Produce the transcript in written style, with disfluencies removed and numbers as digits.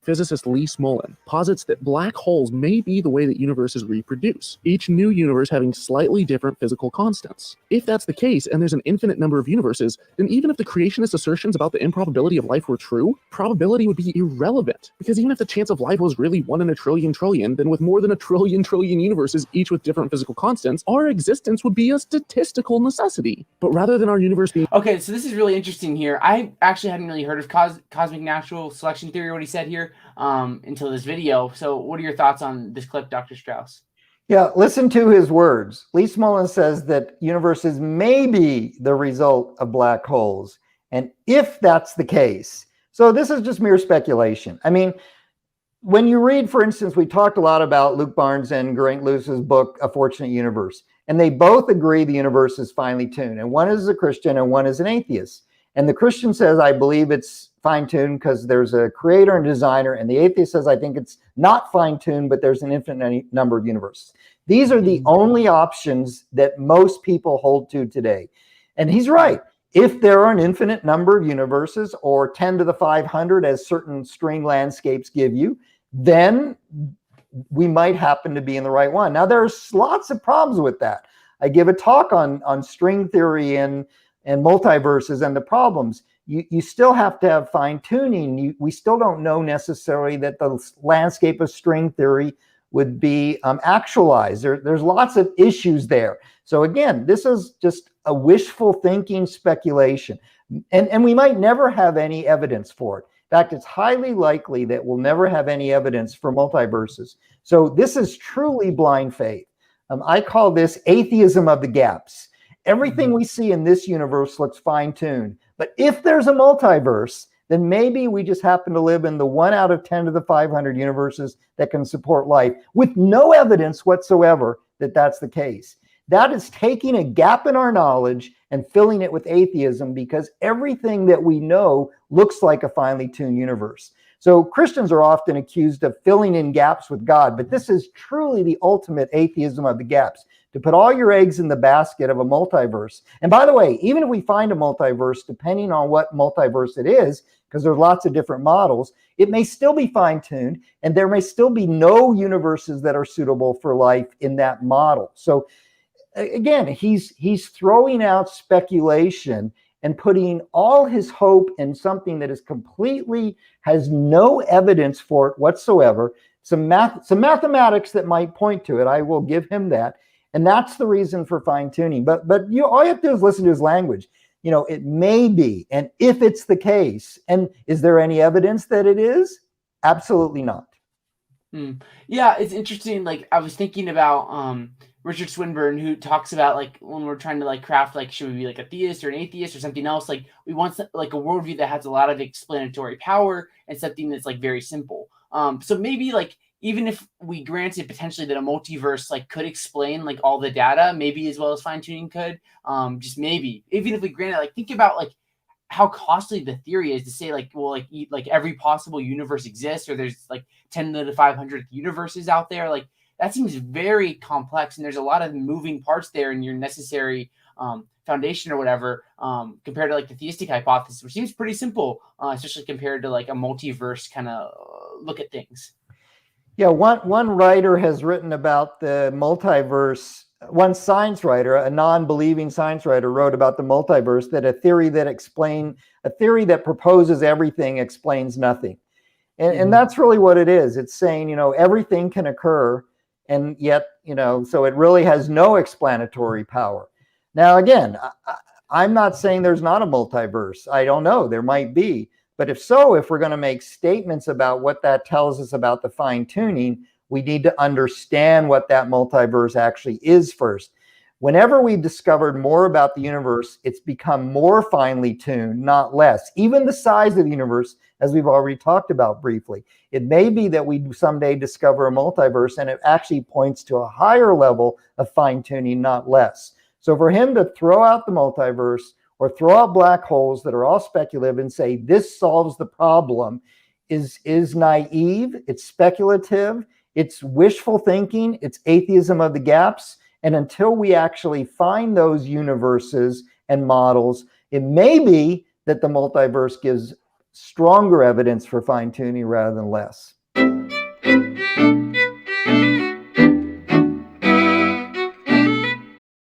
Physicist Lee Smolin posits that black holes may be the way that universes reproduce, each new universe having slightly different physical constants. If that's the case, and there's an infinite number of universes, then even if the creationist assertions about the improbability of life were true, probability would be irrelevant. Because even if the chance of life was really 1 in a trillion, then with more than a trillion universes, each with different physical constants, our existence would be a statistical necessity. But rather than our universe being... Okay, so this is really interesting here. I actually hadn't really heard of cosmic natural selection theory, what he said here, until this video. So what are your thoughts on this clip, Dr. Strauss? Yeah, listen to his words. Lee Smolin says that universes may be the result of black holes. And if that's the case, so this is just mere speculation. I mean, when you read, for instance, we talked a lot about Luke Barnes and Geraint Lewis's book, A Fortunate Universe, and they both agree the universe is finely tuned. And one is a Christian and one is an atheist. And the Christian says, I believe it's fine-tuned because there's a creator and designer. And the atheist says, I think it's not fine-tuned, but there's an infinite number of universes. These are the only options that most people hold to today. And he's right. If there are an infinite number of universes, or 10 to the 500, as certain string landscapes give you, then we might happen to be in the right one. Now, there's lots of problems with that. I give a talk on string theory and multiverses and the problems. You still have to have fine tuning. We still don't know necessarily that the landscape of string theory would be actualized. There's lots of issues there. So again, this is just a wishful thinking speculation. And we might never have any evidence for it. In fact, it's highly likely that we'll never have any evidence for multiverses. So this is truly blind faith. I call this atheism of the gaps. Everything we see in this universe looks fine-tuned. But if there's a multiverse, then maybe we just happen to live in the 1 out of 10 to the 500 universes that can support life, with no evidence whatsoever that that's the case. That is taking a gap in our knowledge and filling it with atheism, because everything that we know looks like a finely tuned universe. So Christians are often accused of filling in gaps with God, but this is truly the ultimate atheism of the gaps, to put all your eggs in the basket of a multiverse. And by the way, even if we find a multiverse, depending on what multiverse it is, because there's lots of different models, it may still be fine-tuned, and there may still be no universes that are suitable for life in that model. So again, he's throwing out speculation and putting all his hope in something that is completely, has no evidence for it whatsoever. Some mathematics that might point to it, I will give him that. And that's the reason for fine-tuning. But all you have to do is listen to his language. You know, it may be, and if it's the case, and is there any evidence that it is? Absolutely not. Yeah, it's interesting. Like, I was thinking about Richard Swinburne, who talks about, like, when we're trying to, like, craft, like, should we be like a theist or an atheist or something else? Like, we want like a worldview that has a lot of explanatory power and something that's like very simple. So maybe, like, even if we granted potentially that a multiverse like could explain like all the data, maybe as well as fine tuning could, just maybe, even if we granted, like, think about like how costly the theory is to say like, well, like every possible universe exists, or there's like 10 to the 500th universes out there. Like, that seems very complex, and there's a lot of moving parts there in your necessary foundation or whatever, compared to like the theistic hypothesis, which seems pretty simple, especially compared to like a multiverse kind of look at things. Yeah, one writer has written about the multiverse. One science writer, a non-believing science writer, wrote about the multiverse, that a theory that proposes everything explains nothing. And that's really what it is. It's saying, you know, everything can occur, and yet, you know, so it really has no explanatory power. Now, again, I'm not saying there's not a multiverse. I don't know. There might be. But if we're going to make statements about what that tells us about the fine-tuning, we need to understand what that multiverse actually is first. Whenever we've discovered more about the universe, it's become more finely tuned, not less. Even the size of the universe, as we've already talked about briefly. It may be that we someday discover a multiverse and it actually points to a higher level of fine-tuning, not less. So for him to throw out the multiverse or throw out black holes that are all speculative and say this solves the problem is naive, it's speculative, it's wishful thinking, it's atheism of the gaps. And until we actually find those universes and models, it may be that the multiverse gives stronger evidence for fine tuning rather than less.